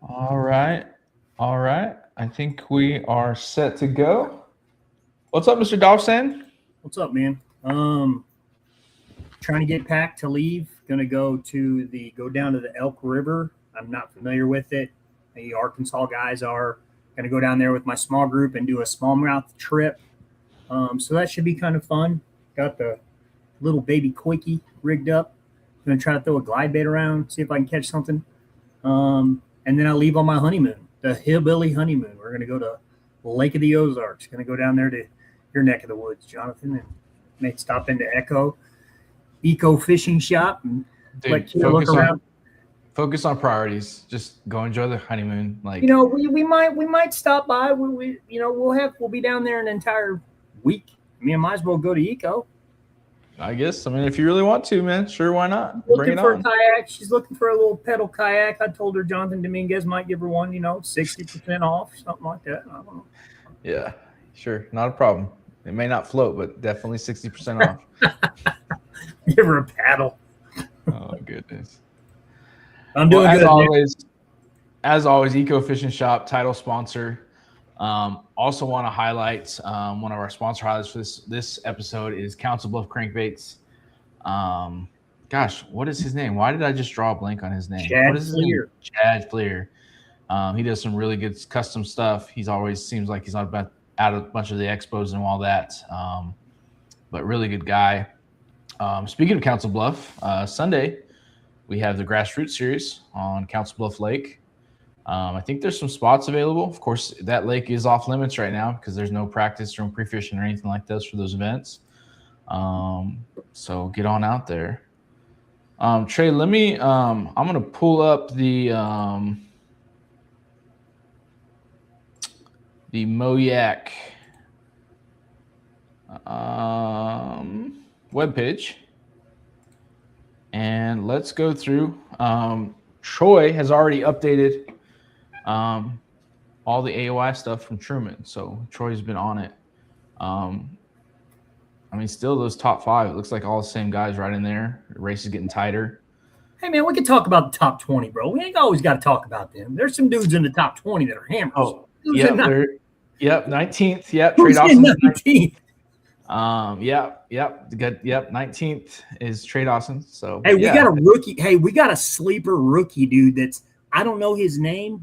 All right. All right. I think we are set to go. What's up, Mr. Dawson? What's up, man? Trying to get packed to leave. Gonna go down to the Elk River. I'm not familiar with it. The Arkansas guys are gonna go down there with my small group and do a smallmouth trip. So that should be kind of fun. Got the little baby quickie rigged up. Gonna try to throw a glide bait around, see if I can catch something. And then I leave on my honeymoon, the hillbilly honeymoon. We're gonna go to Lake of the Ozarks. Gonna go down there to your neck of the woods, Jonathan, and may stop into Eco Fishing Shop and Dude, let you look around. Focus on priorities. Just go enjoy the honeymoon. Like We might stop by. We'll be down there an entire week. I mean, I might as well go to Eco. I guess. I mean, if you really want to, man, sure, why not? Bring Looking it for on. a kayak. She's looking for a little pedal kayak. I told her Jonathan Dominguez might give her one. 60% off, something like that. I don't know. Yeah, sure, not a problem. It may not float, but definitely 60% off. Give her a paddle. Oh goodness. I'm doing Well, good. as always, Eco Fishing Shop, title sponsor. Also want to highlight one of our sponsor highlights for this episode is Council Bluff Crankbaits. Gosh, what is his name? Why did I just draw a blank on his name? Chad What is his name? Fleer. Chad Fleer. He does some really good custom stuff. He's always seems like he's out a bunch of the expos and all that. But really good guy. Speaking of Council Bluff, Sunday we have the Grassroots Series on Council Bluff Lake. I think there's some spots available. Of course, that lake is off limits right now because there's no practice or pre-fishing or anything like this for those events. So get on out there. Trey, let me. I'm gonna pull up the Moyak webpage, and let's go through. Troy has already updated all the AOI stuff from Truman, so Troy's been on it. I mean, still those top five. It looks like all the same guys right in there. The race is getting tighter. Hey, man, we can talk about the top 20, bro. We ain't always got to talk about them. There's some dudes in the top 20 that are hammers. Oh, Who's yep, in that? yep, 19th. Yep, Who's Trey in Dawson's 19th? Yep, good. Yep, 19th is Trey Dawson. So Hey, we got a rookie. Hey, we got a sleeper rookie, dude. I don't know his name.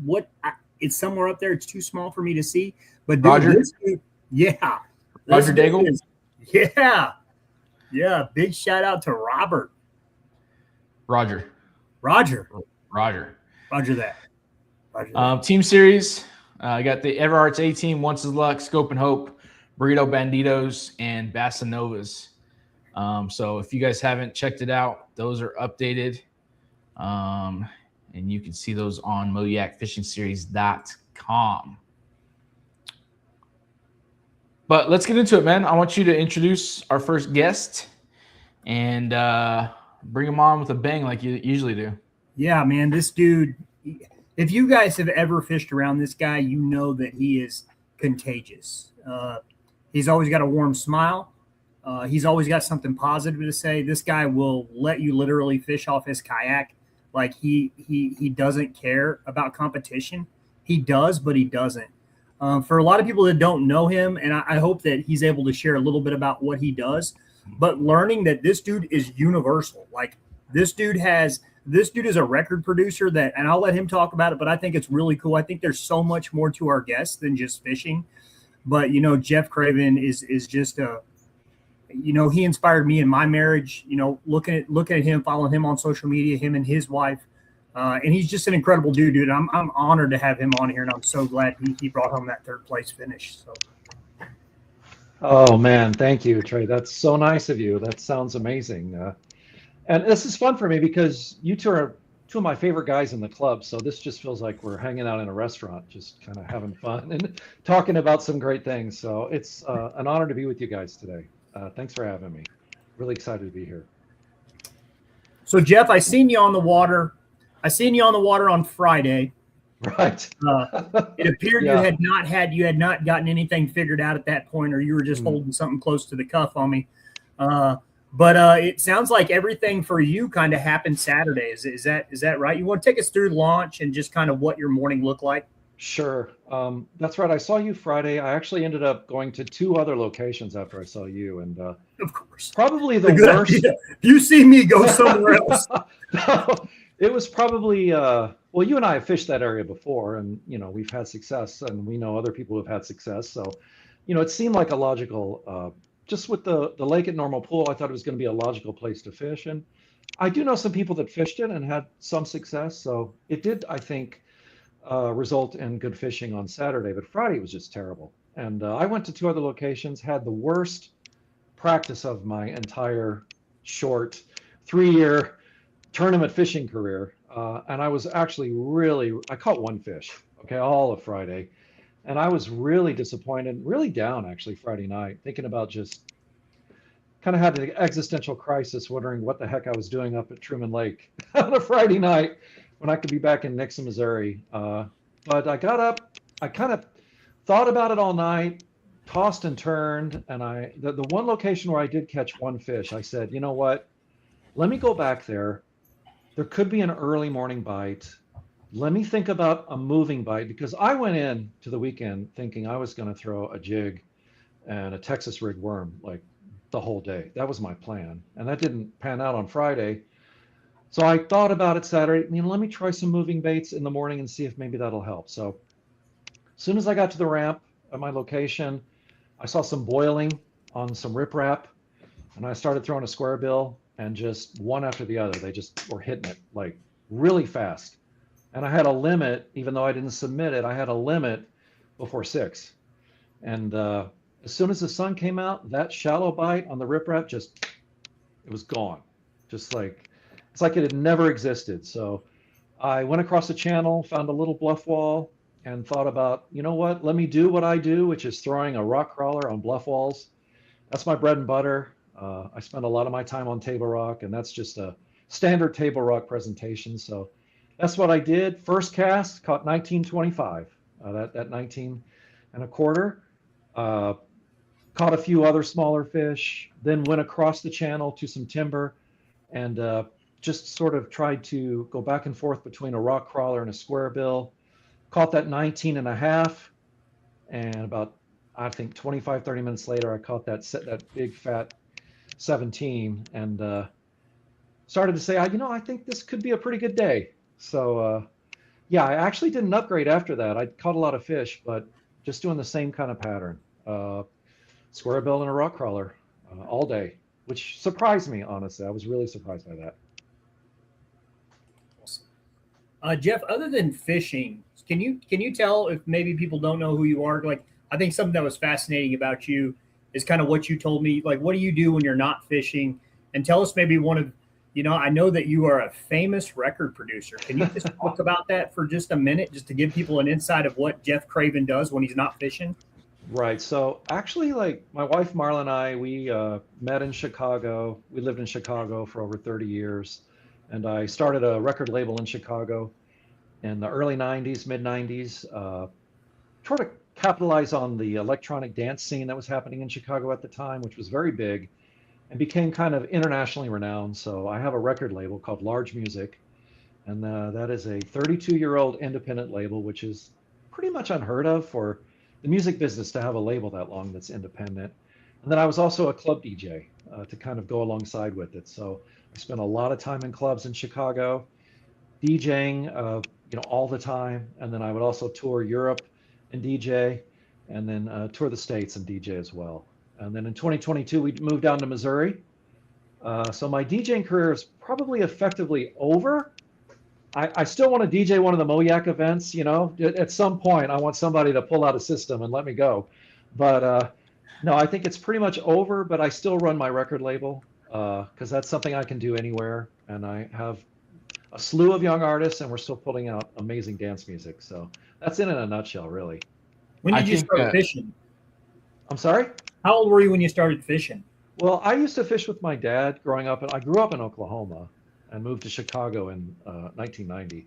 It's somewhere up there. It's too small for me to see. But dude, Roger? this dude, yeah, Roger this dude Daigle? yeah. Big shout out to Robert. Roger that. Team series. I got the Everarts A team, Once is Luck, Scope and Hope, Burrito Banditos, and Bassanovas. So if you guys haven't checked it out, those are updated. And you can see those on MoyakFishingSeries.com. But let's get into it, man. I want you to introduce our first guest and bring him on with a bang like you usually do. Yeah, man, this dude, if you guys have ever fished around this guy, you know that he is contagious. He's always got a warm smile. He's always got something positive to say. This guy will let you literally fish off his kayak. Like he doesn't care about competition. He does, but he doesn't. For a lot of people that don't know him, and I hope that he's able to share a little bit about what he does, but learning that this dude is universal. Like this dude is a record producer and I'll let him talk about it, but I think it's really cool. I think there's so much more to our guests than just fishing. But, Jeff Craven is just he inspired me in my marriage, looking at him, following him on social media, him and his wife. And he's just an incredible dude. I'm honored to have him on here, and I'm so glad he brought home that third place finish. So. Oh man, thank you, Trey. That's so nice of you. That sounds amazing. And this is fun for me because you two are two of my favorite guys in the club. So this just feels like we're hanging out in a restaurant, just kind of having fun and talking about some great things. So it's an honor to be with you guys today. Thanks for having me. Really excited to be here. So Jeff, I seen you on the water on Friday. Right. It appeared you had not gotten anything figured out at that point, or you were just holding something close to the cuff on me. But it sounds like everything for you kind of happened Saturdays. Is that right? You want to take us through launch and just kind of what your morning looked like? Sure. That's right. I saw you Friday. I actually ended up going to two other locations after I saw you, and Of course, probably it's a the good worst. idea. If you see me, go somewhere else. No, it was probably well, you and I have fished that area before, and we've had success, and we know other people who've had success. So, it seemed like a logical, just with the lake at Normal Pool, I thought it was going to be a logical place to fish, and I do know some people that fished it and had some success. So it did, I think, result in good fishing on Saturday, but Friday was just terrible. And I went to two other locations, had the worst practice of my entire short 3 year tournament fishing career. And I was actually I caught one fish, okay, all of Friday. And I was really disappointed, really down actually Friday night, thinking about just kind of had an existential crisis, wondering what the heck I was doing up at Truman Lake on a Friday night when I could be back in Nixon, Missouri. But I got up, I kind of thought about it all night, tossed and turned, and the one location where I did catch one fish, I said, you know what? Let me go back there. There could be an early morning bite. Let me think about a moving bite because I went in to the weekend thinking I was going to throw a jig and a Texas rig worm like the whole day. That was my plan. And that didn't pan out on Friday. So I thought about it Saturday, let me try some moving baits in the morning and see if maybe that'll help. So as soon as I got to the ramp at my location, I saw some boiling on some riprap and I started throwing a square bill and just one after the other, they just were hitting it like really fast. And I had a limit, even though I didn't submit it, I had a limit before 6. And as soon as the sun came out, that shallow bite on the riprap it was gone. Just like, it's like it had never existed. So I went across the channel, found a little bluff wall, and thought about, you know what, let me do what I do, which is throwing a rock crawler on bluff walls. That's my bread and butter. I spend a lot of my time on table rock, and that's just a standard table rock presentation. So that's what I did. First cast, caught 1925, that 19 and a quarter. Uh, Caught a few other smaller fish, then went across the channel to some timber and just sort of tried to go back and forth between a rock crawler and a square bill. Caught that 19 and a half, and about, I think 25, 30 minutes later, I caught that big fat 17 and started to say, I think this could be a pretty good day. So yeah, I actually didn't upgrade after that. I caught a lot of fish, but just doing the same kind of pattern. Square bill and a rock crawler all day, which surprised me, honestly. I was really surprised by that. Awesome. Jeff, other than fishing, can you tell if maybe people don't know who you are? Like, I think something that was fascinating about you is kind of what you told me. Like, what do you do when you're not fishing? And tell us maybe one of, I know that you are a famous record producer. Can you just talk about that for just a minute, just to give people an insight of what Jeff Craven does when he's not fishing? Right. So actually, like my wife Marla and I, we met in Chicago. We lived in Chicago for over 30 years, and I started a record label in Chicago in the early 90s, mid 90s, trying to capitalize on the electronic dance scene that was happening in Chicago at the time, which was very big and became kind of internationally renowned. So I have a record label called Large Music, and that is a 32-year-old independent label, which is pretty much unheard of for the music business to have a label that long that's independent. And then I was also a club DJ to kind of go alongside with it. So I spent a lot of time in clubs in Chicago, DJing, all the time. And then I would also tour Europe and DJ, and then tour the States and DJ as well. And then in 2022, we moved down to Missouri. So my DJing career is probably effectively over. I still want to DJ one of the Moyak events, at some point I want somebody to pull out a system and let me go. But no, I think it's pretty much over, but I still run my record label because that's something I can do anywhere. And I have a slew of young artists and we're still putting out amazing dance music. So that's in a nutshell, really. When I did you think start fishing? I'm sorry? How old were you when you started fishing? Well, I used to fish with my dad growing up, and I grew up in Oklahoma and moved to Chicago in 1990,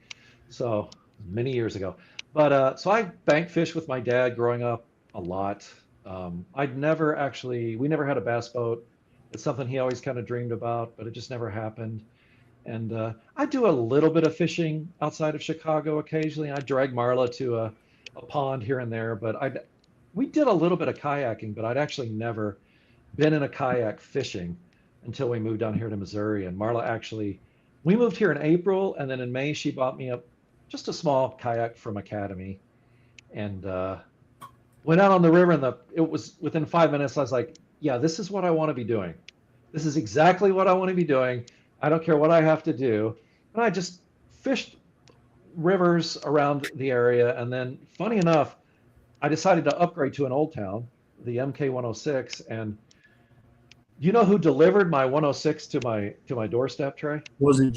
so many years ago. But so I bank fished with my dad growing up a lot. We never had a bass boat It's something he always kind of dreamed about, but it just never happened. And I do a little bit of fishing outside of Chicago occasionally. I drag Marla to a pond here and there, but we did a little bit of kayaking, but I'd actually never been in a kayak fishing until we moved down here to Missouri. And Marla actually, we moved here in April, and then in May she bought me up just a small kayak from Academy, and went out on the river. And it was within 5 minutes. I was like, yeah, this is what I want to be doing. This is exactly what I want to be doing. I don't care what I have to do. And I just fished rivers around the area. And then, funny enough, I decided to upgrade to an Old Town, the MK 106. And you know who delivered my 106 to my doorstep, Trey? Was it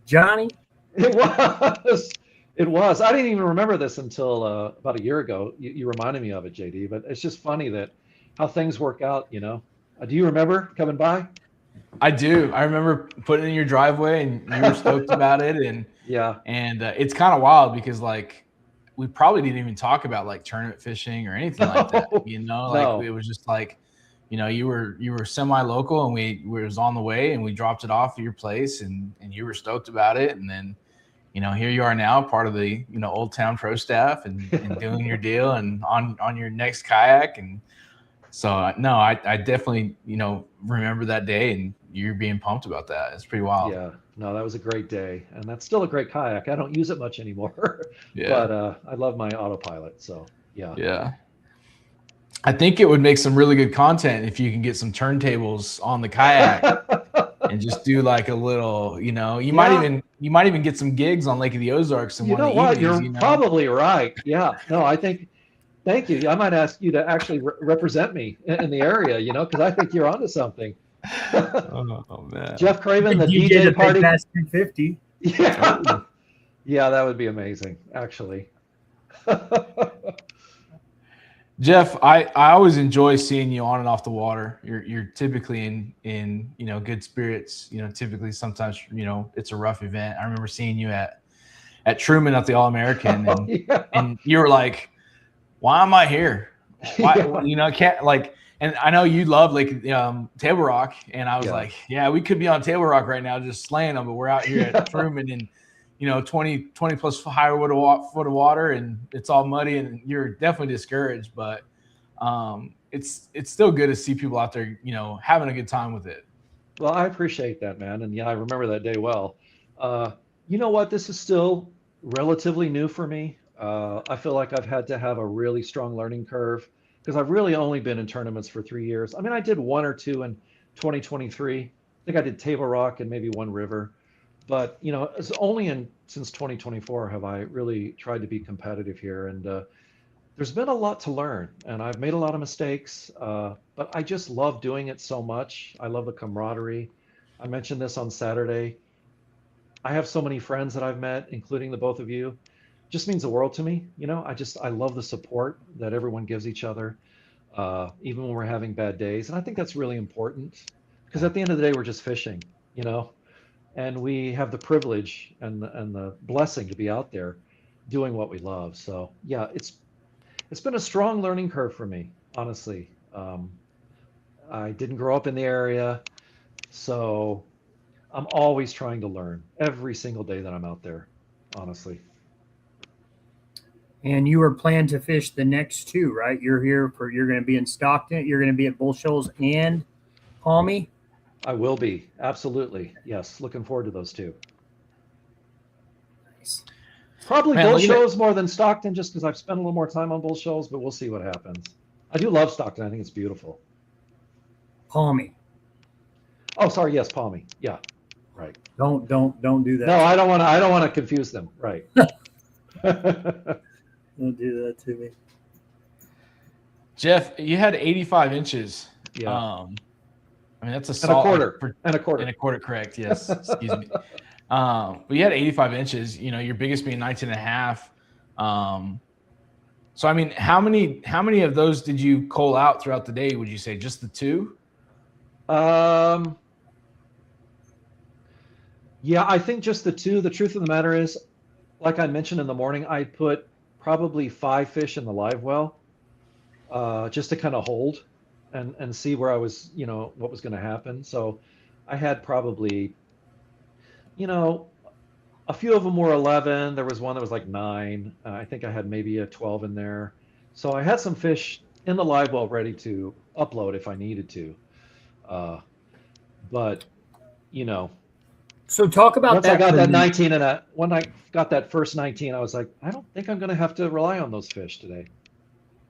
Johnny? It was. It was. I didn't even remember this until about a year ago. You reminded me of it, JD. But it's just funny that how things work out, you know. Do you remember coming by? I do. I remember putting it in your driveway, and you were stoked about it. And Yeah. and it's kind of wild because like we probably didn't even talk about like tournament fishing or anything like that. You know, like No. it was just like, you know, you were semi-local, and we was on the way, and we dropped it off at your place, and you were stoked about it, and then, you know, here you are now, part of the, you know, Old Town Pro staff, and doing your deal, and on your next kayak. And so no, I definitely, you know, remember that day, and you're being pumped about that. It's pretty wild. Yeah. No, that was a great day, and that's still a great kayak. I don't use it much anymore, Yeah. but I love my autopilot. So yeah. Yeah. I think it would make some really good content if you can get some turntables on the kayak and just do like a little, you know, you might even get some gigs on Lake of the Ozarks. And You know what? You're you know? probably right. Yeah. No, I think. Thank you. I might ask you to actually represent me in the area, you know, because I think you're onto something. Oh man, Jeff Craven, the DJ DJ the party. Big Bass 250. Yeah. Yeah, that would be amazing, actually. Jeff, I always enjoy seeing you on and off the water. You're typically in you know, good spirits. You know, typically sometimes, you know, it's a rough event. I remember seeing you at Truman at the All American, and Yeah. and you were like, why am I here? Why, Yeah. you know, can't like, and I know you love like Table Rock, and I was Yeah. like, yeah, we could be on Table Rock right now just slaying them, but we're out here Yeah. at Truman, and you know, 20 plus higher foot of water, and it's all muddy, and you're definitely discouraged, but it's still good to see people out there, you know, having a good time with it. Well, I appreciate that, man. And yeah, I remember that day well. You know what? This is still relatively new for me. I feel like I've had to have a really strong learning curve because I've really only been in tournaments for 3 years. I mean, I did one or two in 2023. I think I did Table Rock and maybe one river. But, you know, it's only since 2024 have I really tried to be competitive here. And there's been a lot to learn, and I've made a lot of mistakes, but I just love doing it so much. I love the camaraderie. I mentioned this on Saturday. I have so many friends that I've met, including the both of you. It just means the world to me. You know, I love the support that everyone gives each other, even when we're having bad days. And I think that's really important because at the end of the day, we're just fishing, you know, and we have the privilege and the blessing to be out there doing what we love. So yeah, it's been a strong learning curve for me, honestly. I didn't grow up in the area, so I'm always trying to learn every single day that I'm out there, honestly. And you were planned to fish the next two, right? You're going to be in Stockton. You're going to be at Bull Shoals and Palmy. I will be, absolutely. Yes, looking forward to those two. Nice. Probably Man, Bull look at Shoals more than Stockton, just because I've spent a little more time on Bull Shoals, but we'll see what happens. I do love Stockton. I think it's beautiful. Palmy. Oh, sorry. Yes, Palmy. Yeah, right. Don't do that. No, I don't want to confuse them. Right. Don't do that to me. Jeff, you had 85 inches. Yeah. I mean, that's a And a solid quarter. And a quarter. And a quarter, correct. Yes. Excuse me. But you had 85 inches, you know, your biggest being 19 and a half. So, I mean, how many of those did you cull out throughout the day? Would you say just the two? Yeah, I think just the two. The truth of the matter is, like I mentioned in the morning, I put probably 5 fish in the live well, just to kind of hold and see where I was, what was going to happen. So I had probably, you know, a few of them were 11. There was one that was like 9. I think I had maybe a 12 in there. So I had some fish in the live well ready to upload if I needed to. Uh, but, you know, So talk about once I that got for a that minute. 19 when I got that first 19, I was like, I don't think I'm going to have to rely on those fish today.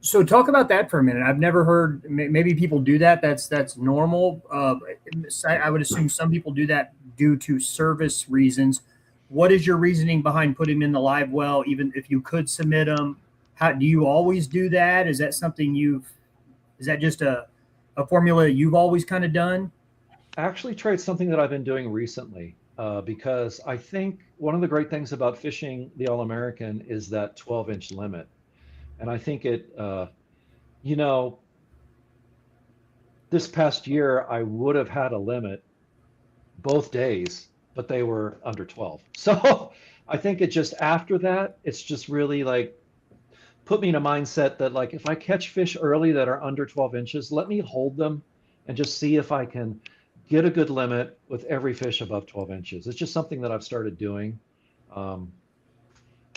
So talk about that for a minute. I've never heard. Maybe people do that. That's normal. I would assume some people do that due to service reasons. What is your reasoning behind putting them in the live well, even if you could submit them? How do you always do that? Is that something you've? Is that just a formula you've always kind of done? Actually, Trey, it's something that I've been doing recently because I think one of the great things about fishing the All American is that 12-inch limit. And I think you know, this past year, I would have had a limit both days, but they were under 12. So I think it just after that, it's just really like put me in a mindset that like if I catch fish early that are under 12 inches, let me hold them and just see if I can get a good limit with every fish above 12 inches. It's just something that I've started doing. Um,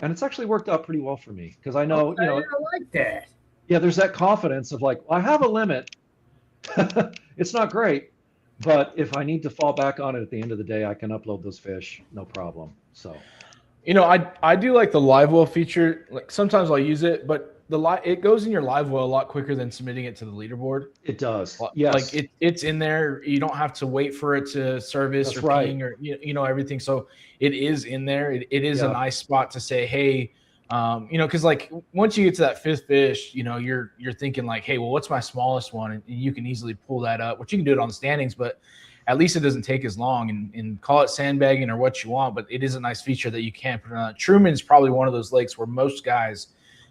and it's actually worked out pretty well for me because I know, Okay, I like that. yeah, there's that confidence of like, well, I have a limit. It's not great, but if I need to fall back on it at the end of the day, I can upload those fish, no problem. So I do like the live well feature. Like sometimes I'll use it, but it goes in your live well a lot quicker than submitting it to the leaderboard. it does. Like Yes, it's in there. You don't have to wait for it to service that's or right. ping or everything. So it is in there. It is a Yeah. nice spot to say, hey, because like once you get to that fifth fish, you're thinking like, hey, well, what's my smallest one? And you can easily pull that up, which you can do it on the standings, but at least it doesn't take as long. And call it sandbagging or what you want, but it is a nice feature that you can put on. Truman is probably one of those lakes where most guys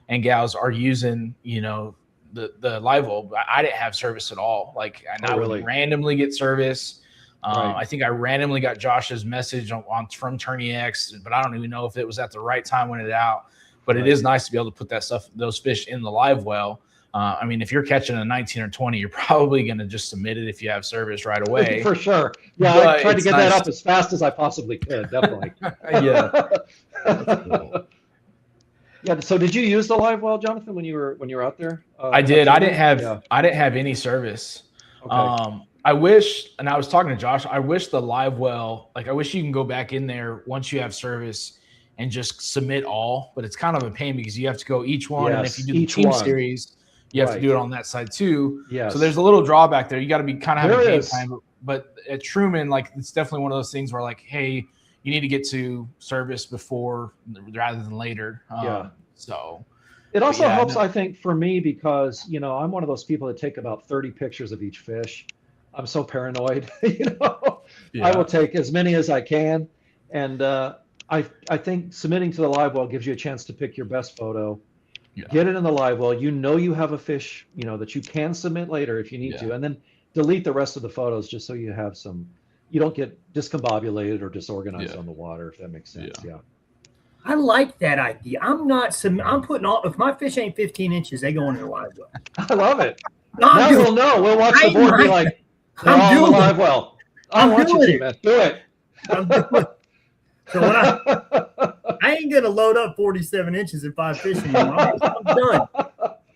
and gals are using, the live well. I didn't have service at all. Like, and Oh, I would really? randomly get service. Right. I think I randomly got Josh's message from Tourney X, but I don't even know if it was at the right time when it out. But it Right. is nice to be able to put those fish in the live well. I mean, if you're catching a 19 or 20, you're probably going to just submit it if you have service right away. For sure. Yeah, I But tried to it's get that nice. up as fast as I possibly could. Definitely. Yeah, that's cool. Yeah. So did you use the live well, Jonathan, when you were out there? I did. I didn't Truman? have Yeah. I didn't have any service. Okay. I wish, and I was talking to Josh, I wish the live well, like I wish you can go back in there once you have service and just submit all, but it's kind of a pain because you have to go each one. And if you Yes. do the Each team one. series, you have to Right. do it on that side too. Yes. So there's a little drawback there. You got to be kind of having There game is. time. But at Truman, like it's definitely one of those things where like, hey, you need to get to service before rather than later. Yeah. So It also yeah, helps, no, I think, for me because, I'm one of those people that take about 30 pictures of each fish. I'm so paranoid, I will yeah, take as many as I can. And I think submitting to the live well gives you a chance to pick your best photo, yeah, get it in the live well. You have a fish, that you can submit later if you need yeah, to, and then delete the rest of the photos just so you have you don't get discombobulated or disorganized yeah, on the water, if that makes sense. yeah. Yeah. I like that idea. I'm putting all. If my fish ain't 15 inches, they go in the live well. I love it. No, I'm Now doing. we'll know. We'll watch I the ain't board and be mind. like, they're I'm all in the doing live it. well. I I'm want you doing to, it. man. Do it. I'm doing it. So I ain't gonna load up 47 inches and 5 fish anymore. I'm done.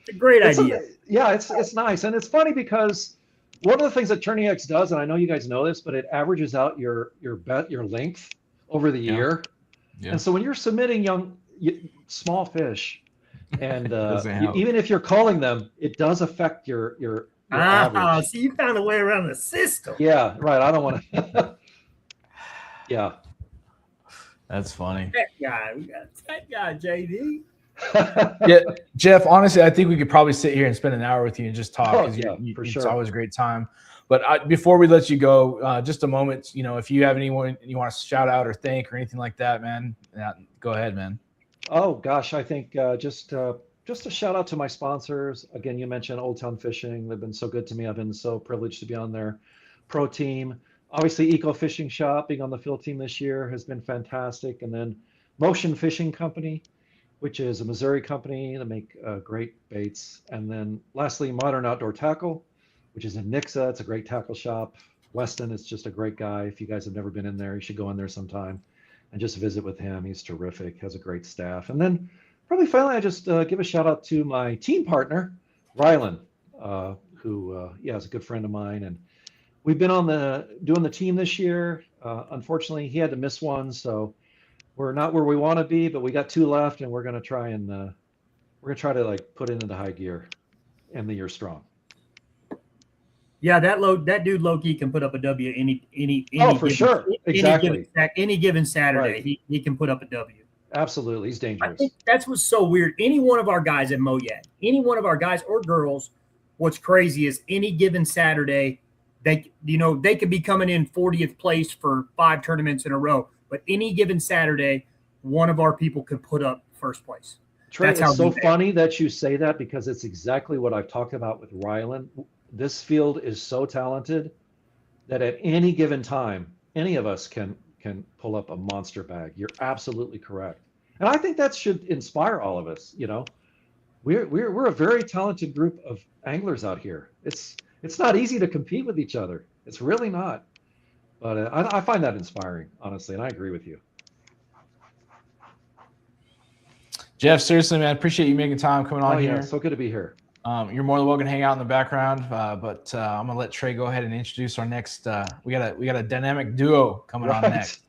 It's a great idea. Yeah, it's nice. And it's funny because one of the things that Tourney X does, and I know you guys know this, but it averages out your length over the Yeah. year. Yeah. And so when you're submitting small fish, and doesn't help. even if you're calling them, it does affect your average. So you found a way around the system. Yeah, right. I don't want to. Yeah. That's funny. We got that guy, JD. Yeah, Jeff, honestly, I think we could probably sit here and spend an hour with you and just talk Oh, because yeah, for it's sure. always a great time. But before we let you go, just a moment, if you have anyone you want to shout out or thank or anything like that, man, go ahead, man. Oh gosh, I think just a shout out to my sponsors. Again, you mentioned Old Town Fishing. They've been so good to me. I've been so privileged to be on their pro team. Obviously, Eco Fishing Shop, being on the field team this year has been fantastic. And then Motion Fishing Company, which is a Missouri company that make great baits. And then lastly, Modern Outdoor Tackle, which is in Nixa. It's a great tackle shop. Weston is just a great guy. If you guys have never been in there, you should go in there sometime and just visit with him. He's terrific, has a great staff. And then probably finally, I just give a shout out to my team partner, Rylan, who is a good friend of mine. And we've been doing the team this year. Unfortunately, he had to miss one, so we're not where we want to be, but we got 2 left, and we're gonna try to like put it into high gear, end the year strong. Yeah, that dude low-key can put up a W any Oh, for sure. Exactly. Any given Saturday, Right. he can put up a W. Absolutely, he's I dangerous. think that's what's so weird. Any one of our guys at Moyak, any one of our guys or girls, what's crazy is any given Saturday, they could be coming in 40th place for 5 tournaments in a row, but any given Saturday, one of our people could put up first place. Trey, That's how it's so we- funny that you say that because it's exactly what I've talked about with Rylan. This field is so talented that at any given time, any of us can pull up a monster bag. You're absolutely correct. And I think that should inspire all of us, you know. We're a very talented group of anglers out here. It's not easy to compete with each other. It's really not. But I find that inspiring, honestly, and I agree with you. Jeff, seriously, man, appreciate you making time coming on here. So good to be here. You're more than welcome to hang out in the background, but I'm gonna let Trey go ahead and introduce our next. We got a dynamic duo coming on next.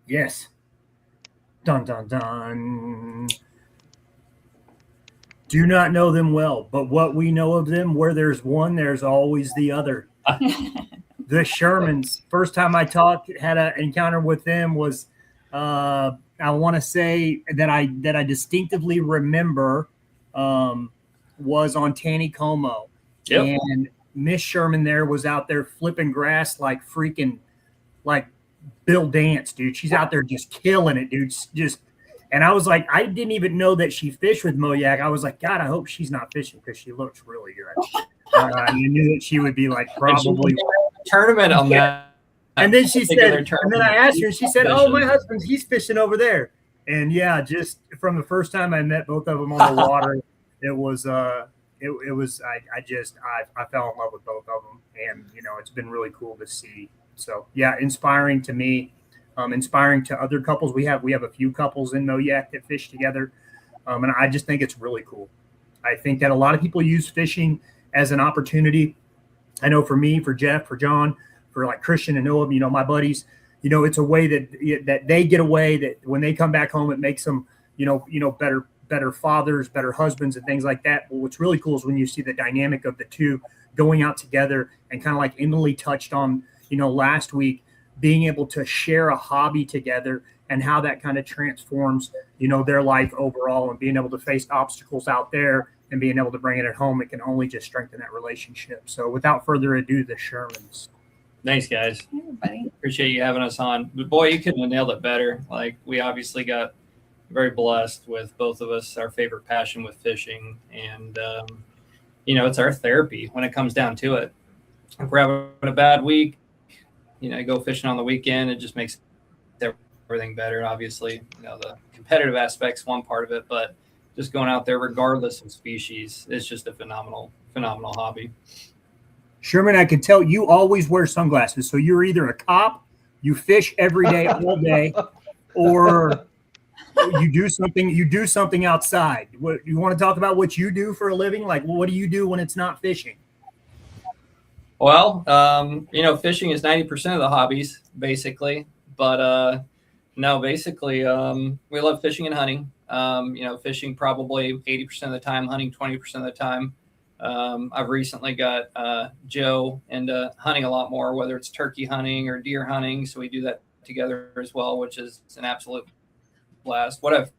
Yes. Dun dun dun. Do not know them well, but what we know of them, where there's one, there's always the other. The Shermans. First time I had an encounter with them was, I want to say that I distinctly remember, was on Taneycomo. Yep. And Miss Sherman there was out there flipping grass like freaking, like Bill Dance, dude. She's out there just killing it, dude. And I was like, I didn't even know that she fished with Moyak. I was like, God, I hope she's not fishing because she looks really good. And I knew that she would be like probably tournament on that. And then she said, and then I asked her, and she said, "Oh, my husband's he's fishing over there." And yeah, just from the first time I met both of them on the water, it was I fell in love with both of them, and it's been really cool to see. So yeah, inspiring to me, inspiring to other couples. We have a few couples in Moyak that fish together, and I just think it's really cool. I think that a lot of people use fishing as an opportunity. I know for me, for Jeff, for John, for like Christian and Noah, my buddies, it's a way that they get away, that when they come back home, it makes them, better fathers, better husbands and things like that. But what's really cool is when you see the dynamic of the two going out together and kind of like Emily touched on, last week, being able to share a hobby together and how that kind of transforms, their life overall, and being able to face obstacles out there and being able to bring it at home, it can only just strengthen that relationship. So without further ado, the Shermans. Thanks, guys. Hey, everybody. Appreciate you having us on. But boy, you couldn't have nailed it better. Like, we obviously got very blessed with both of us, our favorite passion with fishing. And, it's our therapy when it comes down to it. If we're having a bad week, go fishing on the weekend, it just makes everything better. Obviously, the competitive aspect's one part of it, but just going out there, regardless of species, it's just a phenomenal hobby. Sherman, I can tell you always wear sunglasses. So you're either a cop, you fish every day, all day, or you do something outside. What you want to talk about? What you do for a living? Like, what do you do when it's not fishing? Well, fishing is 90% of the hobbies, basically. But no, basically, we love fishing and hunting. Fishing probably 80% of the time, hunting 20% of the time. I've recently got Joe into hunting a lot more, whether it's turkey hunting or deer hunting. So we do that together as well, which is an absolute blast. What I've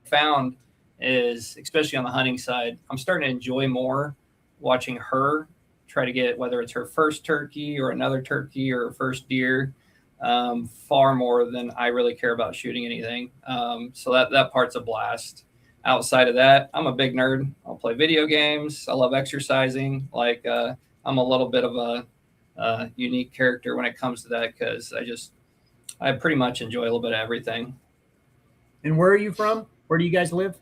found is, especially on the hunting side, I'm starting to enjoy more watching her try to get, whether it's her first turkey or another turkey or her first deer, far more than I really care about shooting anything. So that part's a blast. Outside of that, I'm a big nerd. I'll play video games. I love exercising. I'm a little bit of a unique character when it comes to that, because I pretty much enjoy a little bit of everything. And where are you from? Where do you guys live?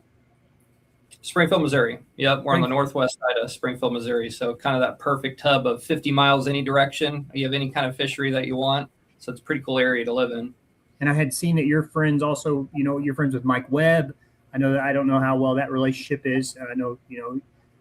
Springfield, Missouri. Yep, we're on the northwest side of Springfield, Missouri. So kind of that perfect hub of 50 miles any direction. You have any kind of fishery that you want. So it's a pretty cool area to live in. And I had seen that your friends also, you're friends with Mike Webb. I know that I don't know how well that relationship is. I know,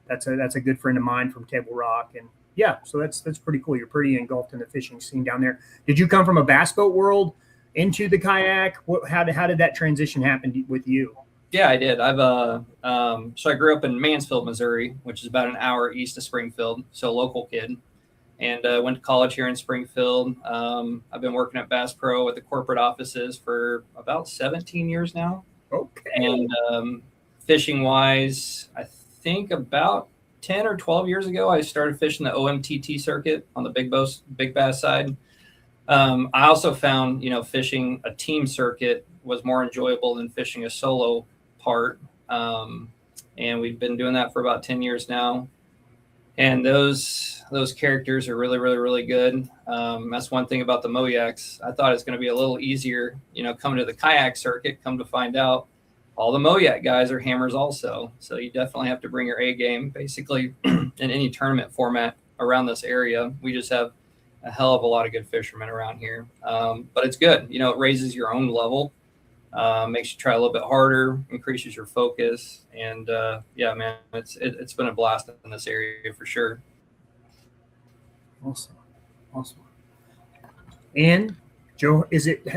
that's a good friend of mine from Table Rock. And yeah, so that's pretty cool. You're pretty engulfed in the fishing scene down there. Did you come from a bass boat world into the kayak? How did that transition happen with you? Yeah, I did. So I grew up in Mansfield, Missouri, which is about an hour east of Springfield. So a local kid, and went to college here in Springfield. I've been working at Bass Pro at the corporate offices for about 17 years now. Okay. And fishing wise, I think about 10 or 12 years ago, I started fishing the OMTT circuit on the big bass side. I also found, fishing a team circuit was more enjoyable than fishing a solo part. And we've been doing that for about 10 years now. And those characters are really, really, really good. That's one thing about the Moyaks. I thought it's going to be a little easier, coming to the kayak circuit. Come to find out, all the Moyak guys are hammers also. So you definitely have to bring your A game, basically, in any tournament format around this area. We just have a hell of a lot of good fishermen around here. But it's good. It raises your own level. Makes you try a little bit harder, increases your focus, and yeah, man, it's been a blast in this area for sure. Awesome. And Joe,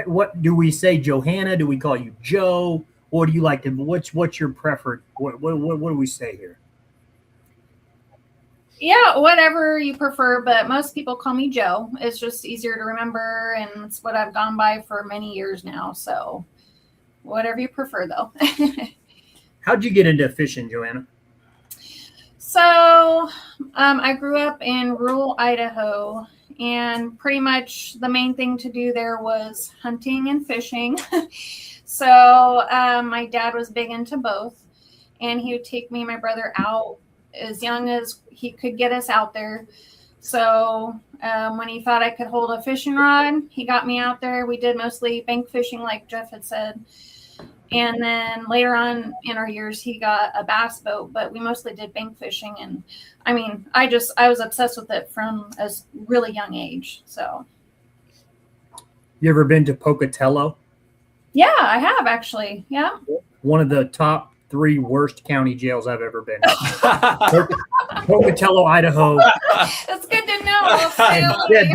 what do we say, Johanna? Do we call you Joe? What do you like to? What's your preferred? What do we say here? Yeah, whatever you prefer, but most people call me Joe. It's just easier to remember, and it's what I've gone by for many years now. So. Whatever you prefer, though. How'd you get into fishing, Johanna? So I grew up in rural Idaho, and pretty much the main thing to do there was hunting and fishing. So my dad was big into both, and he would take me and my brother out as young as he could get us out there. So when he thought I could hold a fishing rod, he got me out there. We did mostly bank fishing, like Jeff had said. And then later on in our years, he got a bass boat, but we mostly did bank fishing. And I mean, I was obsessed with it from a really young age. So. You ever been to Pocatello? Yeah, I have actually. Yeah. One of the top 3 worst county jails I've ever been in. Pocatello, Idaho. That's good to know. Yeah,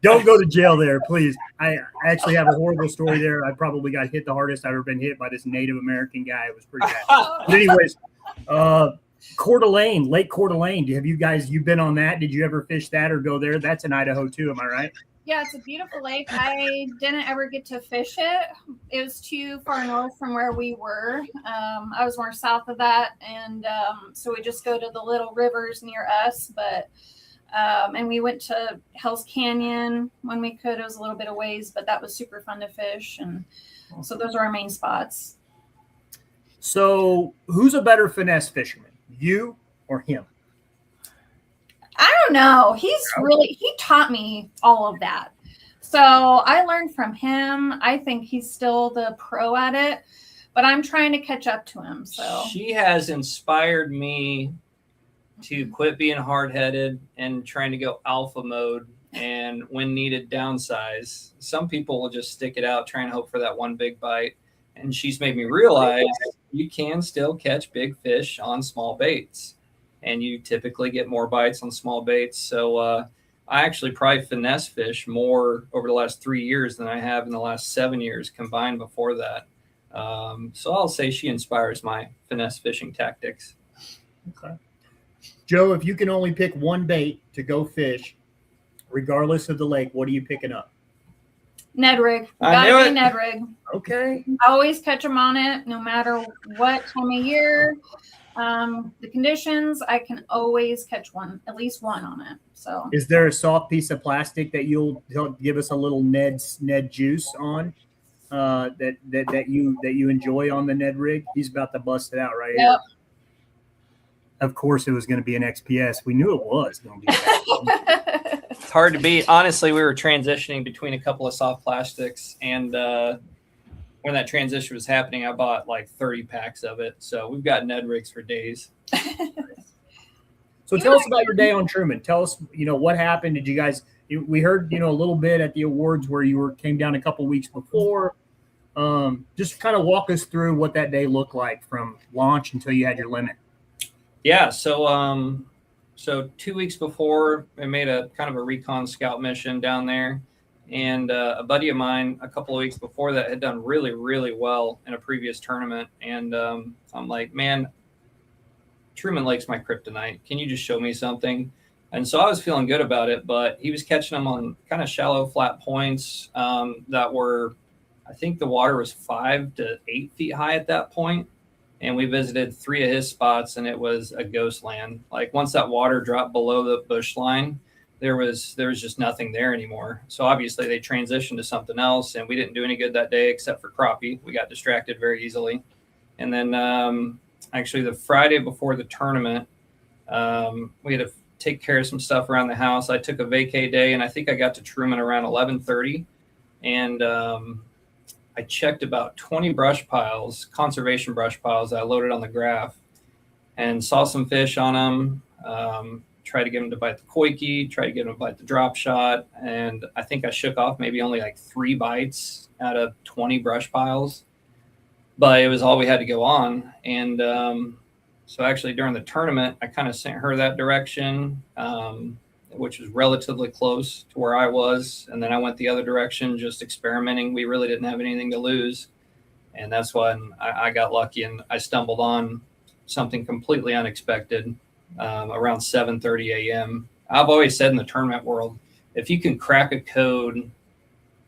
don't go to jail there, please. I actually have a horrible story there. I probably got hit the hardest I've ever been hit by this Native American guy. It was pretty bad. But anyways, Coeur d'Alene, Lake Coeur d'Alene. You've been on that? Did you ever fish that or go there? That's in Idaho too, am I right? Yeah, it's a beautiful lake. I didn't ever get to fish it. It was too far north from where we were. I was more south of that, and so we just go to the little rivers near us. But and we went to Hell's Canyon when we could. It was a little bit of ways, but that was super fun to fish, and so those are our main spots. So, who's a better finesse fisherman, you or him? I don't know. He taught me all of that. So I learned from him. I think he's still the pro at it, but I'm trying to catch up to him. So she has inspired me to quit being hard-headed and trying to go alpha mode, and when needed, downsize. Some people will just stick it out, trying to hope for that one big bite. And she's made me realize you can still catch big fish on small baits. And you typically get more bites on small baits. So I actually probably finesse fish more over the last 3 years than I have in the last 7 years combined before that. So I'll say she inspires my finesse fishing tactics. Okay. Joe, if you can only pick one bait to go fish, regardless of the lake, what are you picking up? Ned rig. I knew Gotta be it. Ned rig. Okay. I always catch them on it, no matter what time of year. The conditions, I can always catch at least one on it. So is there a soft piece of plastic that you'll give us a little Ned juice on that you enjoy on the Ned rig? He's about to bust it out right here. Of course it was going to be an XPS. We knew it was going to be that. It's hard to beat. Honestly, we were transitioning between a couple of soft plastics, and when that transition was happening, I bought like 30 packs of it. So we've got Ned rigs for days. So tell us about your day on Truman. Tell us, what happened. Did you guys? We heard, a little bit at the awards where you came down a couple weeks before. Just kind of walk us through what that day looked like from launch until you had your limit. Yeah. So 2 weeks before, I made a kind of a recon scout mission down there. And a buddy of mine, a couple of weeks before that, had done really, really well in a previous tournament. And I'm like, man, Truman Lake's my kryptonite. Can you just show me something? And so I was feeling good about it, but he was catching them on kind of shallow, flat points that were, I think the water was 5 to 8 feet high at that point. And we visited 3 of his spots, and it was a ghost land. Like once that water dropped below the bush line, there was just nothing there anymore. So obviously they transitioned to something else, and we didn't do any good that day except for crappie. We got distracted very easily. And then actually the Friday before the tournament, we had to take care of some stuff around the house. I took a vacay day, and I think I got to Truman around 11:30, and I checked about 20 brush piles, conservation brush piles that I loaded on the graph, and saw some fish on them. Tried to get them to bite the koiki, tried to get them to bite the drop shot, and I think I shook off maybe only like 3 bites out of 20 brush piles. But it was all we had to go on. And so actually during the tournament, I kind of sent her that direction, which was relatively close to where I was. And then I went the other direction, just experimenting. We really didn't have anything to lose. And that's when I got lucky and I stumbled on something completely unexpected around 7:30 a.m. I've always said in the tournament world, if you can crack a code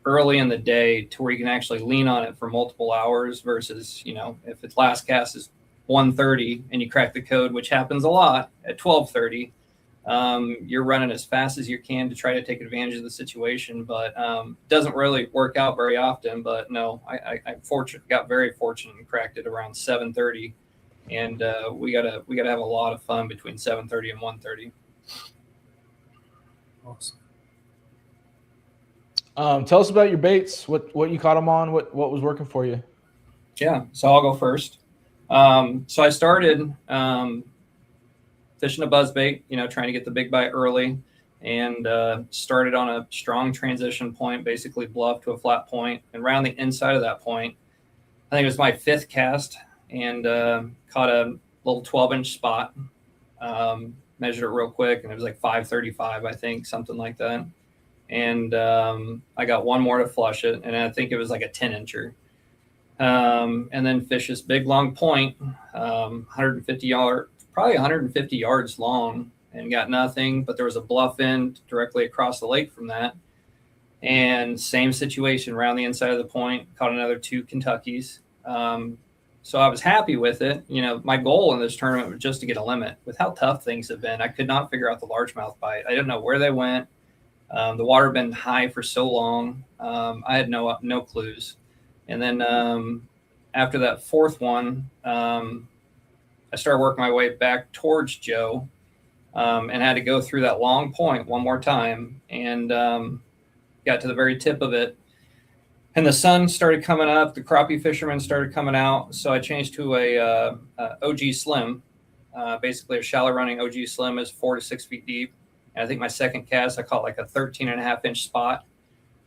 early in the day to where you can actually lean on it for multiple hours versus, if its last cast is 1:30 and you crack the code, which happens a lot at 12:30, you're running as fast as you can to try to take advantage of the situation, but doesn't really work out very often. But no, I got very fortunate and cracked it around 7:30, and we gotta have a lot of fun between 7:30 and 1:30. Awesome. Tell us about your baits. What you caught them on? What was working for you? Yeah, so I'll go first. So I started fishing a buzzbait, trying to get the big bite early, and started on a strong transition point, basically bluff to a flat point, and around the inside of that point, I think it was my 5th cast, and caught a little 12-inch spot. Measured it real quick, and it was like 535, I think, something like that. And I got one more to flush it, and I think it was like a 10-incher. And then fish this big long point, 150 yards long, and got nothing. But there was a bluff end directly across the lake from that, and same situation around the inside of the point. Caught another 2 Kentuckys. So I was happy with it. My goal in this tournament was just to get a limit. With how tough things have been, I could not figure out the largemouth bite. I didn't know where they went. The water had been high for so long. I had no clues. And then after that 4th one, I started working my way back towards Joe, and had to go through that long point one more time, and got to the very tip of it. And the sun started coming up. The crappie fishermen started coming out. So I changed to a OG Slim. Basically, a shallow running OG Slim is 4 to 6 feet deep. And I think my 2nd cast, I caught like a 13.5-inch spot,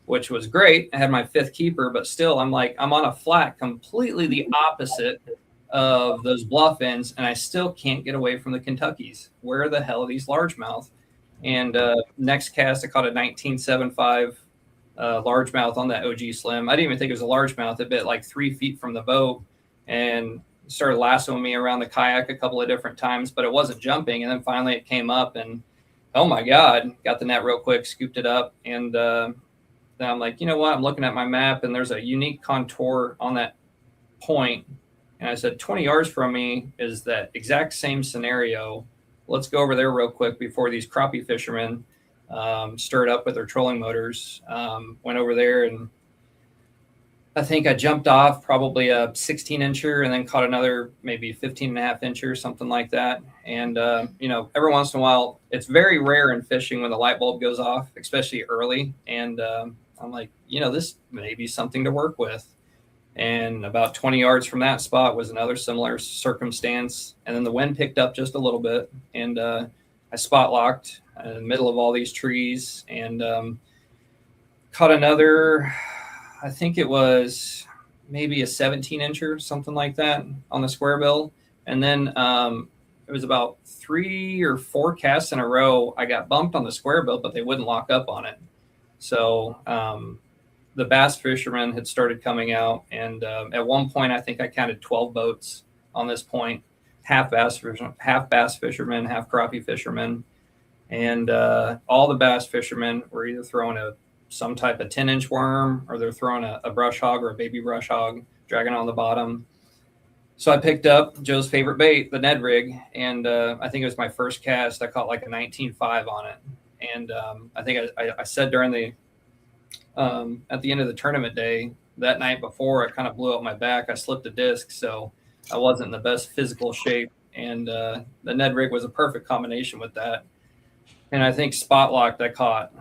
which was great. I had my 5th keeper, but still, I'm on a flat completely the opposite of those bluff ends, and I still can't get away from the Kentuckys. Where the hell are these largemouth? And next cast, I caught a 19.75 largemouth on that OG Slim. I didn't even think it was a largemouth. It bit like 3 feet from the boat and started lassoing me around the kayak a couple of different times, but it wasn't jumping. And then finally it came up, and oh my God, got the net real quick, scooped it up. And then I'm like, you know what? I'm looking at my map, and there's a unique contour on that point. And I said, 20 yards from me is that exact same scenario. Let's go over there real quick before these crappie fishermen stirred up with their trolling motors. Went over there, and I think I jumped off probably a 16-incher and then caught another maybe 15.5-incher, something like that. And, every once in a while, it's very rare in fishing when the light bulb goes off, especially early. And I'm like, this may be something to work with. And about 20 yards from that spot was another similar circumstance. And then the wind picked up just a little bit, and I spot locked in the middle of all these trees and caught another, I think it was maybe a 17-incher, something like that, on the square bill. And then it was about 3 or 4 casts in a row. I got bumped on the square bill, but they wouldn't lock up on it. So the bass fishermen had started coming out. And at one point, I think I counted 12 boats on this point, half bass fishermen, half crappie fishermen. And all the bass fishermen were either throwing some type of 10-inch worm, or they're throwing a brush hog or a baby brush hog, dragging on the bottom. So I picked up Joe's favorite bait, the Ned rig, and I think it was my first cast. I caught like a 19.5 on it. And I think I said during the at the end of the tournament day that night before, I kind of blew out my back. I slipped a disc, so I wasn't in the best physical shape. And the Ned rig was a perfect combination with that. And I think spot locked I caught.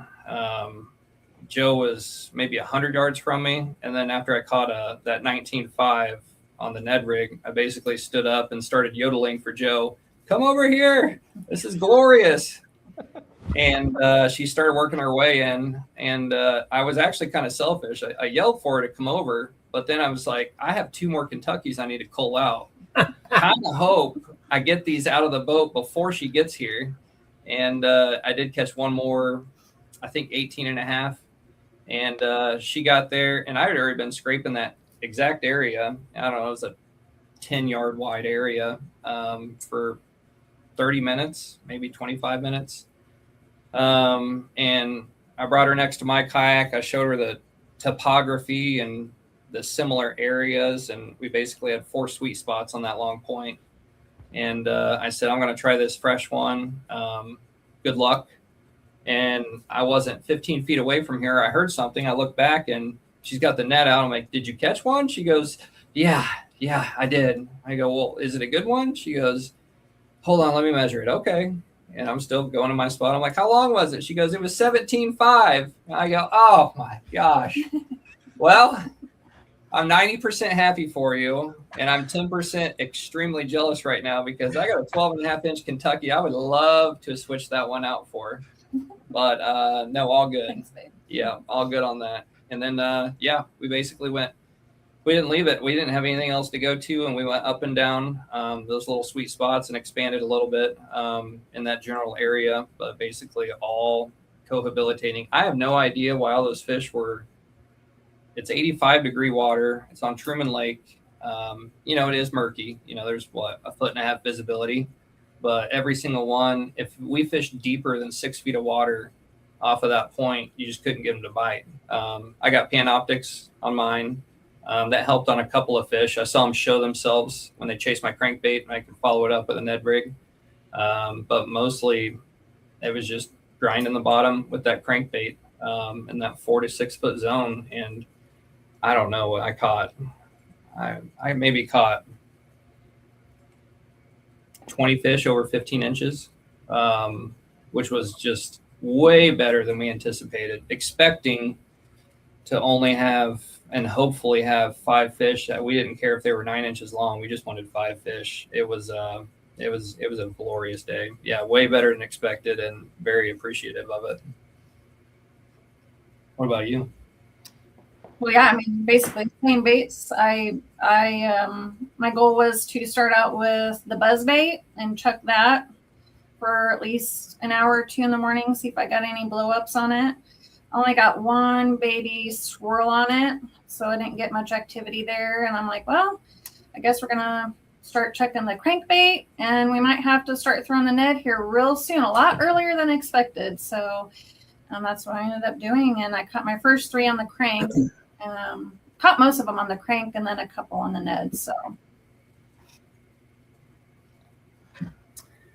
Joe was maybe 100 yards from me. And then after I caught that 19.5 on the Ned rig, I basically stood up and started yodeling for Joe. Come over here. This is glorious. And she started working her way in. And I was actually kind of selfish. I yelled for her to come over. But then I was like, I have 2 more Kentuckys I need to cull out. Kind of hope I get these out of the boat before she gets here. And I did catch one more, I think 18.5. And she got there, and I had already been scraping that exact area. I don't know, it was a 10-yard wide area for 30 minutes, maybe 25 minutes. And I brought her next to my kayak. I showed her the topography and the similar areas, and we basically had 4 sweet spots on that long point. And I said, I'm going to try this fresh one. Good luck. And I wasn't 15 feet away from here. I heard something. I looked back, and she's got the net out. I'm like, did you catch one? She goes, yeah, I did. I go, well, is it a good one? She goes, hold on, let me measure it. Okay. And I'm still going to my spot. I'm like, how long was it? She goes, it was 17.5. I go, oh my gosh. Well, I'm 90% happy for you, and I'm 10% extremely jealous right now because I got a 12.5-inch Kentucky. I would love to switch that one out for, but no, all good. Thanks, babe. Yeah, all good on that. And then we basically went. We didn't leave it. We didn't have anything else to go to, and we went up and down those little sweet spots and expanded a little bit in that general area, but basically all cohabitating. I have no idea why all those fish were. It's 85-degree water. It's on Truman Lake. It is murky. There's a 1.5 foot visibility, but every single one, if we fished deeper than 6 feet of water off of that point, you just couldn't get them to bite. I got Panoptics on mine. That helped on a couple of fish. I saw them show themselves when they chased my crankbait, and I could follow it up with a Ned rig. But mostly it was just grinding the bottom with that crankbait in that 4 to 6 foot zone. And I don't know what I caught. I maybe caught 20 fish over 15 inches, which was just way better than we anticipated, expecting to only have and hopefully have 5 fish. That we didn't care if they were 9 inches long. We just wanted 5 fish. It was a glorious day. Yeah, way better than expected, and very appreciative of it. What about you? Well, yeah, I mean, basically same baits. My goal was to start out with the buzz bait and chuck that for at least an hour or 2 in the morning, see if I got any blow ups on it. I only got 1 baby swirl on it, so I didn't get much activity there. And I'm like, well, I guess we're gonna start checking the crankbait, and we might have to start throwing the Ned here real soon, a lot earlier than expected. So that's what I ended up doing, and I caught my first 3 on the crank. Caught most of them on the crank, and then a couple on the Ned. So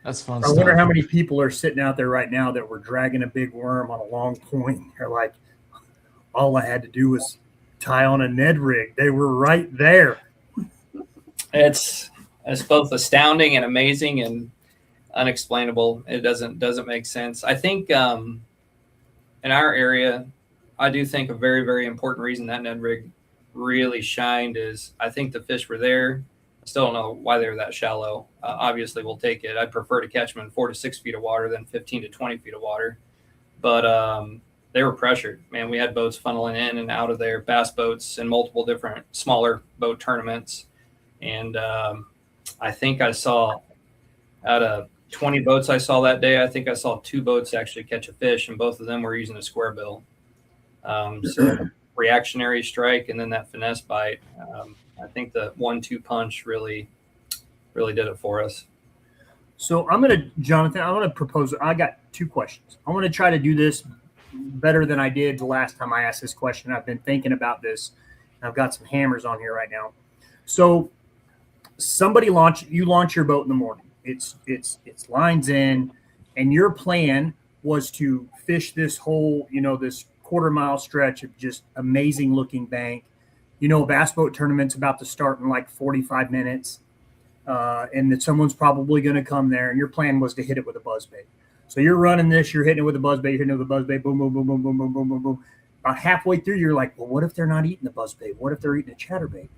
That's fun I stuff. wonder how many people are sitting out there right now that were dragging a big worm on a long point. They're like, all I had to do was tie on a Ned rig. They were right there. It's both astounding and amazing and unexplainable. It doesn't make sense. I think in our area, I do think a very, very important reason that Ned rig really shined is I think the fish were there. I still don't know why they were that shallow. Obviously, we'll take it. I'd prefer to catch them in 4 to 6 feet of water than 15 to 20 feet of water. But they were pressured. Man, we had boats funneling in and out of there, bass boats in multiple different smaller boat tournaments. And I think I saw out of 20 boats I saw that day, I think I saw 2 boats actually catch a fish, and both of them were using a square bill. So reactionary strike and then that finesse bite. I think the 1-2 punch really did it for us. So Jonathan, I'm going to propose, I got 2 questions. I want to try to do this better than I did the last time I asked this question. I've been thinking about this. I've got some hammers on here right now. So you launch your boat in the morning. It's lines in, and your plan was to fish this whole, this quarter-mile stretch of just amazing looking bank. A bass boat tournament's about to start in like 45 minutes. And that someone's probably going to come there, and your plan was to hit it with a buzzbait. So you're running this, you're hitting it with a buzzbait, you're hitting it with a buzzbait, boom, boom, boom, boom, boom, boom, boom, boom, boom. About halfway through, you're like, well, what if they're not eating the buzzbait? What if they're eating a chatterbait?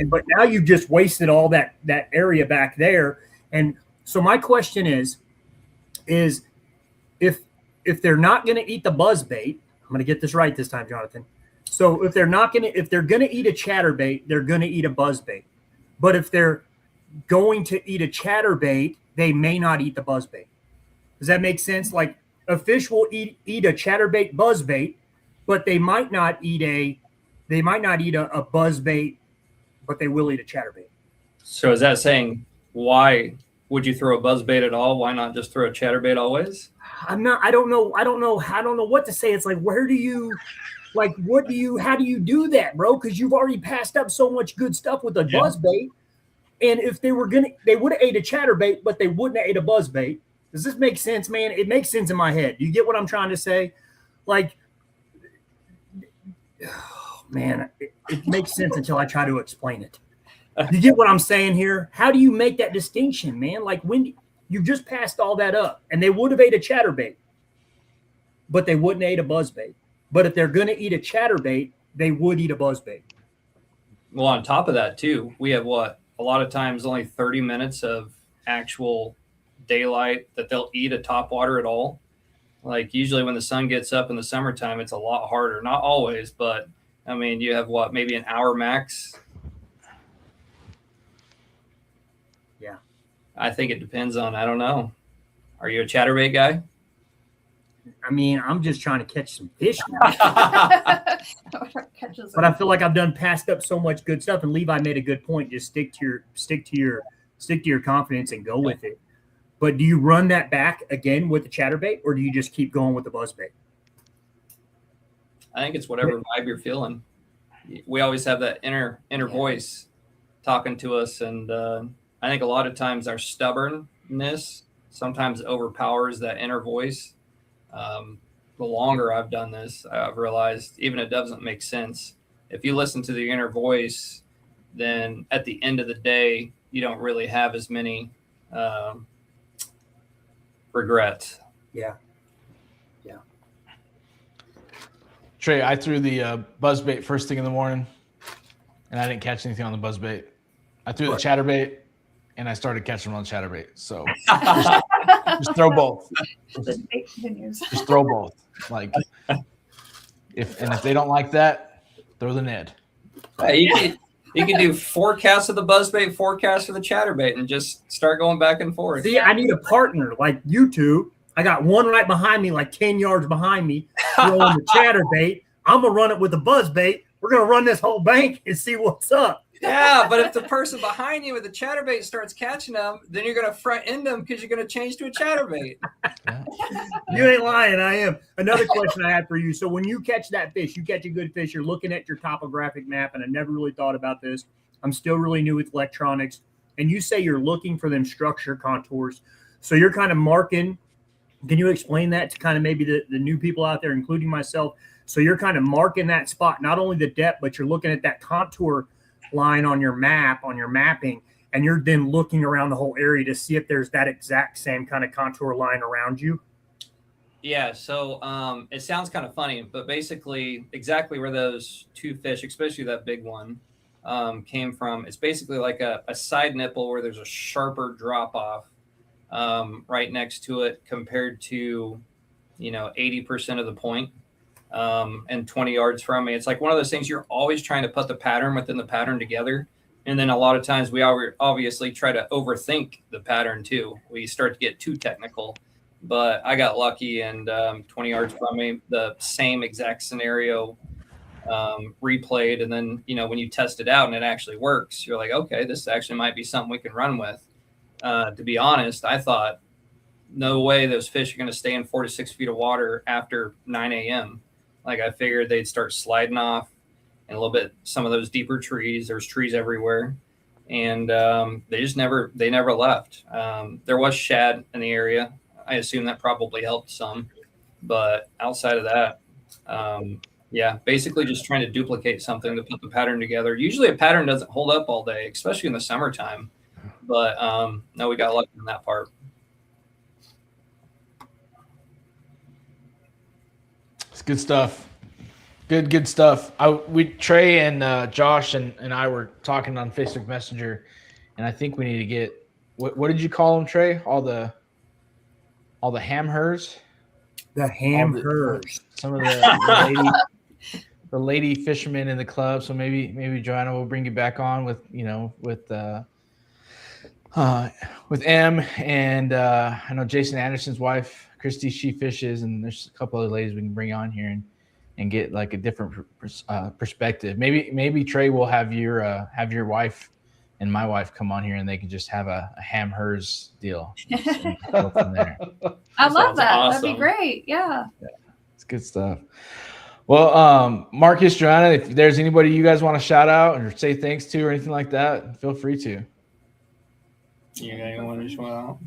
But now you've just wasted all that area back there. And so my question is if they're not going to eat the buzzbait, I'm going to get this right this time, Jonathan. So if they're going to eat a chatterbait, they're going to eat a buzzbait. But if they're going to eat a chatterbait, they may not eat the buzzbait. Does that make sense? Like a fish will eat a chatterbait buzzbait, but they might not eat a buzzbait, but they will eat a chatterbait. So is that saying why would you throw a buzzbait at all? Why not just throw a chatterbait always? I don't know what to say. It's like, how do you do that, bro? Because you've already passed up so much good stuff with a buzzbait. And if they would have ate a chatterbait, but they wouldn't have ate a buzzbait. Does this make sense, man? It makes sense in my head. You get what I'm trying to say? Like, oh, man, it makes sense until I try to explain it. You get what I'm saying here? How do you make that distinction, man? Like when you just passed all that up, and they would have ate a chatterbait, but they wouldn't have ate a buzzbait. But if they're going to eat a chatterbait, they would eat a buzzbait. Well, on top of that, too, we have a lot of times only 30 minutes of actual daylight that they'll eat a topwater at all. Like usually when the sun gets up in the summertime, it's a lot harder. Not always, but I mean, you have maybe an hour max. Yeah. I think it depends on, I don't know. Are you a chatterbait guy? I mean, I'm just trying to catch some fish now. But I feel like I've passed up so much good stuff. And Levi made a good point. Just stick to your confidence and go with it. But do you run that back again with the chatterbait, or do you just keep going with the buzzbait? I think it's whatever vibe you're feeling. We always have that inner voice talking to us, and I think a lot of times our stubbornness sometimes overpowers that inner voice. The longer I've done this, I've realized even it doesn't make sense. If you listen to the inner voice, then at the end of the day, you don't really have as many regrets. Yeah. Trey, I threw the buzzbait first thing in the morning, and I didn't catch anything on the buzzbait. I threw the chatterbait, and I started catching on the chatterbait. So just throw both. Just throw both. Like if they don't like that, throw the Ned. Hey, you can do forecasts of the buzzbait, forecasts for the chatterbait, and just start going back and forth. See, I need a partner like you two. I got one right behind me, like 10 yards behind me, throwing the chatterbait. I'm going to run it with the buzzbait. We're going to run this whole bank and see what's up. Yeah, but if the person behind you with the chatterbait starts catching them, then you're going to front end them because you're going to change to a chatterbait. You ain't lying. I am. Another question I had for you. So when you catch that fish, you catch a good fish, you're looking at your topographic map, and I never really thought about this. I'm still really new with electronics. And you say you're looking for them structure contours. So you're kind of marking. Can you explain that to kind of maybe the new people out there, including myself? So you're kind of marking that spot, not only the depth, but you're looking at that contour line on your map, on your mapping, and you're then looking around the whole area to see if there's that exact same kind of contour line around you. Yeah, so it sounds kind of funny, but basically, exactly where those two fish, especially that big one, came from, it's basically like a side nipple where there's a sharper drop off right next to it compared to, 80% of the point and 20 yards from me. It's like one of those things you're always trying to put the pattern within the pattern together. And then a lot of times we obviously try to overthink the pattern too. We start to get too technical. But I got lucky, and 20 yards from me, the same exact scenario replayed. And then, when you test it out and it actually works, you're like, okay, this actually might be something we can run with. To be honest, I thought, no way those fish are going to stay in 4 to 6 feet of water after 9 a.m. Like, I figured they'd start sliding off and a little bit, some of those deeper trees, there's trees everywhere. And they never left. There was shad in the area. I assume that probably helped some, but outside of that, basically just trying to duplicate something to put the pattern together. Usually a pattern doesn't hold up all day, especially in the summertime, but no, we got lucky in that part. It's good stuff. Good stuff. Trey and Josh and I were talking on Facebook Messenger, and I think we need to get what did you call them, Trey? All the hamhers. The hamhers. Some of the lady fishermen in the club. So maybe Johanna will bring you back on with M, and I know Jason Anderson's wife, Christy, she fishes, and there's a couple other ladies we can bring on here and get like a different perspective. Maybe Trey will have your wife and my wife come on here, and they can just have a ham hers deal. Go from there. I love that. Awesome. That'd be great. Yeah. It's good stuff. Well, Marcus, Johanna, if there's anybody you guys want to shout out or say thanks to or anything like that, feel free to. You got anyone just want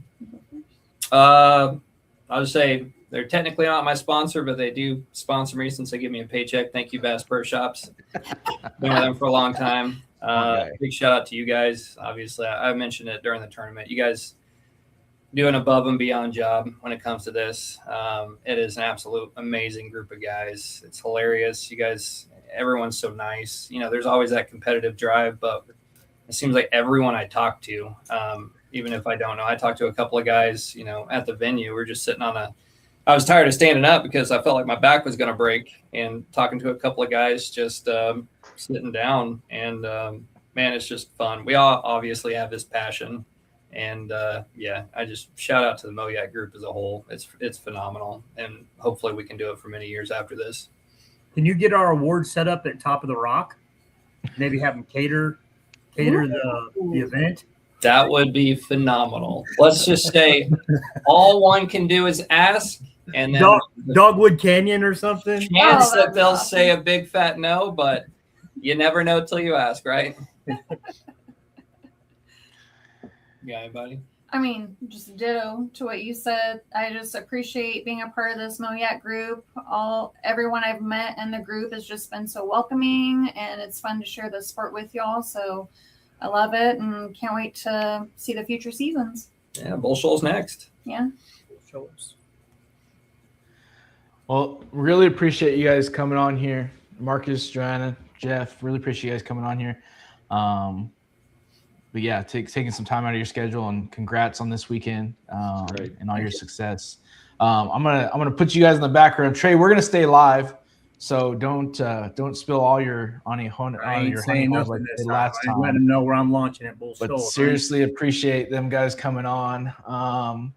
out? I'll just say they're technically not my sponsor, but they do sponsor me since they give me a paycheck. Thank you, Bass Pro Shops. Been with them for a long time. Big shout out to you guys. Obviously, I mentioned it during the tournament. You guys do an above and beyond job when it comes to this. It is an absolute amazing group of guys. It's hilarious. You guys, everyone's so nice. There's always that competitive drive, but it seems like everyone I talk to, even if I don't know, I talked to a couple of guys, at the venue. We're just sitting I was tired of standing up because I felt like my back was going to break, and talking to a couple of guys just sitting down, and man, it's just fun. We all obviously have this passion, and I just shout out to the Moyak group as a whole. It's phenomenal, and hopefully we can do it for many years after this. Can you get our awards set up at Top of the Rock? Maybe have them cater the event. That would be phenomenal. Let's just say all one can do is ask, and then Dogwood Canyon or something. Chance that they'll say a big fat no, but you never know till you ask, right? Yeah, anybody? I mean, just ditto to what you said. I just appreciate being a part of this Moyak group. Everyone I've met in the group has just been so welcoming, and it's fun to share the sport with y'all. So I love it, and can't wait to see the future seasons. Yeah, Bull Shoals next. Yeah. Well, really appreciate you guys coming on here. Marcus, Johanna, Jeff, really appreciate you guys coming on here. But yeah, taking some time out of your schedule, and congrats on this weekend and all your success. I'm gonna put you guys in the background. Trey, we're gonna stay live, so don't spill all your honey holes like the last time. Let them know where I'm launching at Bull But Shoals. seriously, appreciate them guys coming on.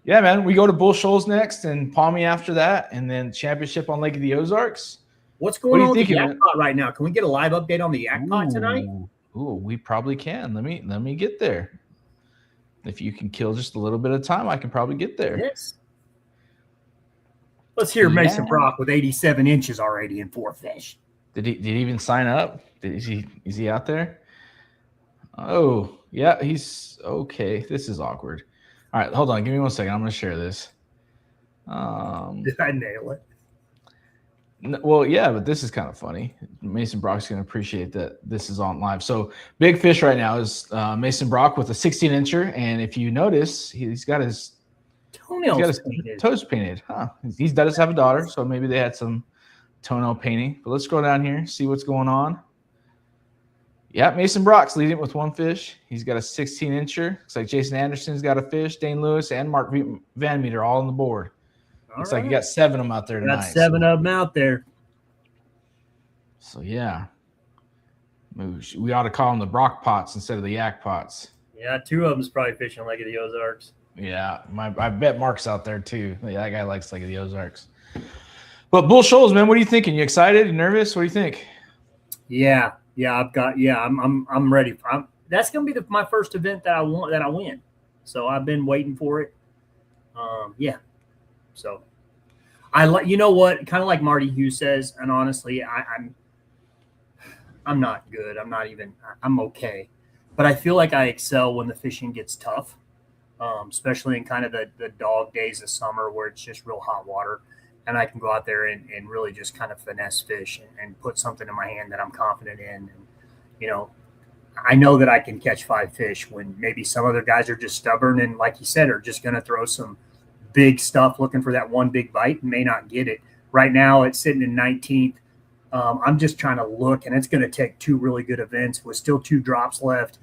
Yeah, man, we go to Bull Shoals next, and Palmy after that, and then championship on Lake of the Ozarks. What's going on with the thinking, yak pot right now? Can we get a live update on the yak pot tonight? Ooh, we probably can. Let me get there. If you can kill just a little bit of time, I can probably get there. Yes. Let's hear Mason Brock with 87 inches already in 4 fish. Did he even sign up? Is he out there? Oh, yeah, he's okay. This is awkward. All right, hold on. Give me 1 second. I'm going to share this. Did I nail it? Well, yeah, but this is kind of funny. Mason Brock's going to appreciate that this is on live. So big fish right now is Mason Brock with a 16-incher. And if you notice, he's got his toenails He's got his painted. toes painted. Huh. He does have a daughter, so maybe they had some toenail painting. But let's go down here, see what's going on. Yeah, Mason Brock's leading it with one fish. He's got a 16-incher. Looks like Jason Anderson's got a fish. Dane Lewis and Mark Van Meter all on the board. Looks like you got 7 of them out there tonight. Got 7 of them out there. So, yeah. We ought to call them the Brock pots instead of the Yak pots. Yeah, 2 of them's probably fishing Lake of the Ozarks. Yeah, I bet Mark's out there too. Yeah, that guy likes Lake of the Ozarks. But Bull Shoals, man, what are you thinking? You excited? You nervous? What do you think? Yeah, I'm ready. That's gonna be my first event that I win. So I've been waiting for it. Yeah. So you know what? Kind of like Marty Hughes says, and honestly, I'm not good. I'm okay. But I feel like I excel when the fishing gets tough, especially in kind of the dog days of summer where it's just real hot water. And I can go out there and really just kind of finesse fish and put something in my hand that I'm confident in. And, I know that I can catch 5 fish when maybe some other guys are just stubborn and, like you said, are just going to throw some big stuff looking for that one big bite and may not get it. Right now it's sitting in 19th. I'm just trying to look, and it's going to take 2 really good events with still 2 drops left.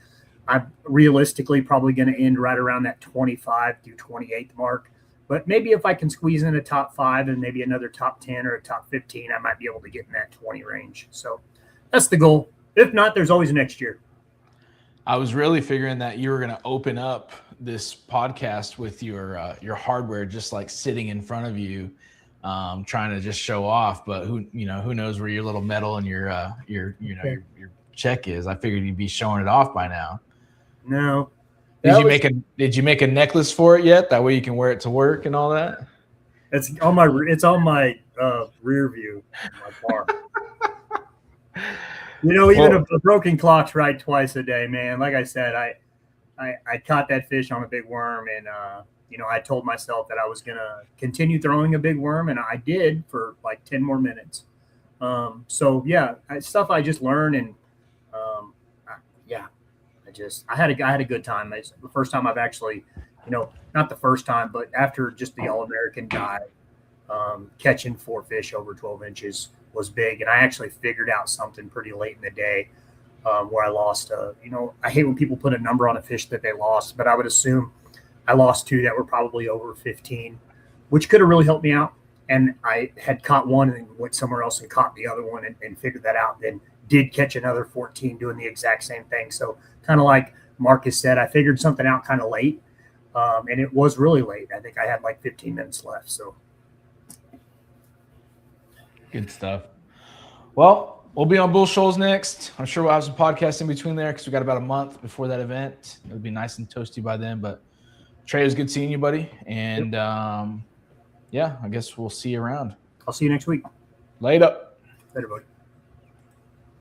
I'm realistically probably going to end right around that 25 through 28th mark. But maybe if I can squeeze in a top 5 and maybe another top 10 or a top 15, I might be able to get in that 20 range. So that's the goal. If not, there's always next year. I was really figuring that you were going to open up this podcast with your hardware just like sitting in front of you, trying to just show off. But who knows where your little medal and your check is? I figured you'd be showing it off by now. No. Did you make a necklace for it yet? That way you can wear it to work and all that? It's on my rear view, my bar. Even a broken clock's right twice a day, man. Like I said, I caught that fish on a big worm, and I told myself that I was gonna continue throwing a big worm, and I did for like 10 more minutes. So yeah, stuff I just learned, and I had a good time. It's the first time I've actually, not the first time, but after just the All-American dive, catching 4 fish over 12 inches was big. And I actually figured out something pretty late in the day where I lost, I hate when people put a number on a fish that they lost, but I would assume I lost 2 that were probably over 15, which could have really helped me out. And I had caught one and went somewhere else and caught the other one and figured that out. Then did catch another 14 doing the exact same thing. So kind of like Marcus said, I figured something out kind of late. And it was really late. I think I had like 15 minutes left. So good stuff. Well, we'll be on Bull Shoals next. I'm sure we'll have some podcasts in between there because we got about a month before that event. It'll be nice and toasty by then. But Trey, it was good seeing you, buddy. And I guess we'll see you around. I'll see you next week. Later. Later, buddy.